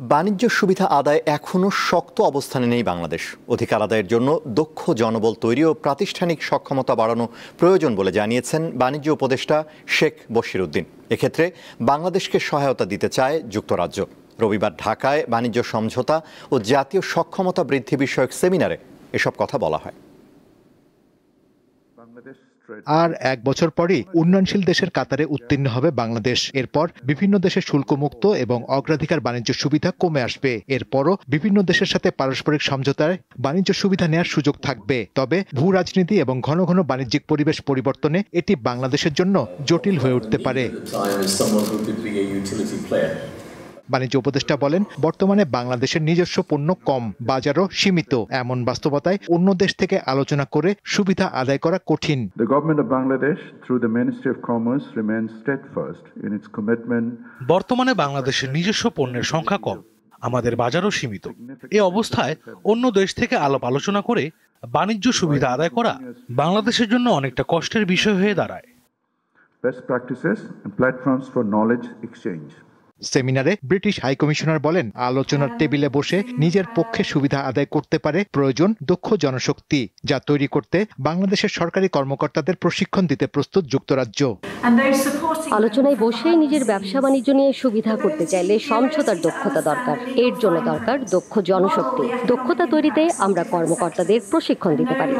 বাণিজ্য সুবিধা আদায় এখনও শক্ত অবস্থানে নেই বাংলাদেশ। অধিকার আদায়ের জন্য দক্ষ জনবল তৈরি ও প্রাতিষ্ঠানিক সক্ষমতা বাড়ানো প্রয়োজন বলে জানিয়েছেন বাণিজ্য উপদেষ্টা শেখ বশির উদ্দিন। এক্ষেত্রে বাংলাদেশকে সহায়তা দিতে চায় যুক্তরাজ্য। রবিবার ঢাকায় বাণিজ্য সমঝোতা ও জাতীয় সক্ষমতা বৃদ্ধি বিষয়ক সেমিনারে এসব কথা বলা হয়। আর এক বছর পরই উন্নয়নশীল দেশের কাতারে উত্তীর্ণ হবে বাংলাদেশ। এরপর বিভিন্ন দেশের শুল্কমুক্ত এবং অগ্রাধিকার বাণিজ্য সুবিধা কমে আসবে। এরপরও বিভিন্ন দেশের সাথে পারস্পরিক সমঝোতায় বাণিজ্য সুবিধা নেওয়ার সুযোগ থাকবে। তবে ভূ রাজনীতি এবং ঘন ঘন বাণিজ্যিক পরিবেশ পরিবর্তনে এটি বাংলাদেশের জন্য জটিল হয়ে উঠতে পারে। বাণিজ্য উপদেষ্টা বলেন, বর্তমানে বাংলাদেশের নিজস্ব পণ্য কম, বাজারও সীমিত। এমন বাস্তবতায় অন্য দেশ থেকে আলোচনা করে সুবিধা আদায় করা কঠিন। বর্তমানে বাংলাদেশের নিজস্ব পণ্যের সংখ্যা কম, আমাদের বাজারও সীমিত। এ অবস্থায় অন্য দেশ থেকে আলাপ আলোচনা করে বাণিজ্য সুবিধা আদায় করা বাংলাদেশের জন্য অনেকটা কষ্টের বিষয় হয়ে দাঁড়ায়। সেমিনারে ব্রিটিশ হাইকমিশনার বলেন, আলোচনার টেবিলে বসে নিজের পক্ষে সুবিধা আদায় করতে পারে প্রয়োজন দক্ষ জনশক্তি, যা তৈরি করতে বাংলাদেশের সরকারি কর্মকর্তাদের প্রশিক্ষণ দিতে প্রস্তুত যুক্তরাজ্য। আলোচনায় বসে নিজের ব্যবসা বাণিজ্য নিয়ে সুবিধা করতে চাইলে সমঝোতার দক্ষতা দরকার। এর জন্য দরকার দক্ষ জনশক্তি। দক্ষতা তৈরিতে আমরা কর্মকর্তাদের প্রশিক্ষণ দিতে পারি।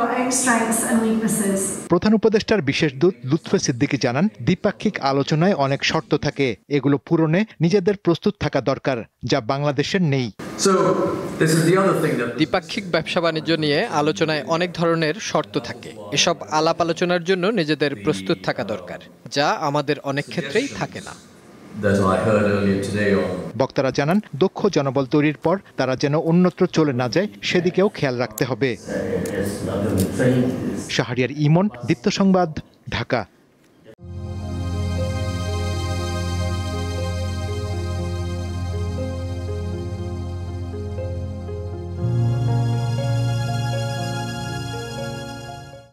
প্রধান উপদেষ্টার বিশেষ দূত লুৎফে সিদ্দিকী জানান, দ্বিপাক্ষিক আলোচনায় অনেক শর্ত থাকে। এগুলো পূরণে নিজেদের প্রস্তুত থাকা দরকার, যা বাংলাদেশের নেই। দ্বিপাক্ষিক ব্যবসা বাণিজ্য নিয়ে আলোচনায় অনেক ধরনের শর্ত থাকে। এসব আলাপ আলোচনার জন্য নিজেদের প্রস্তুত থাকা দরকার, যা আমাদের অনেক ক্ষেত্রেই থাকে না। বক্তারা জানান, দক্ষ জনবল তৈরির পর তারা যেন অন্যত্র চলে না যায় সেদিকেও খেয়াল রাখতে হবে। শাহরিয়ার ইমন, দীপ্ত সংবাদ, ঢাকা।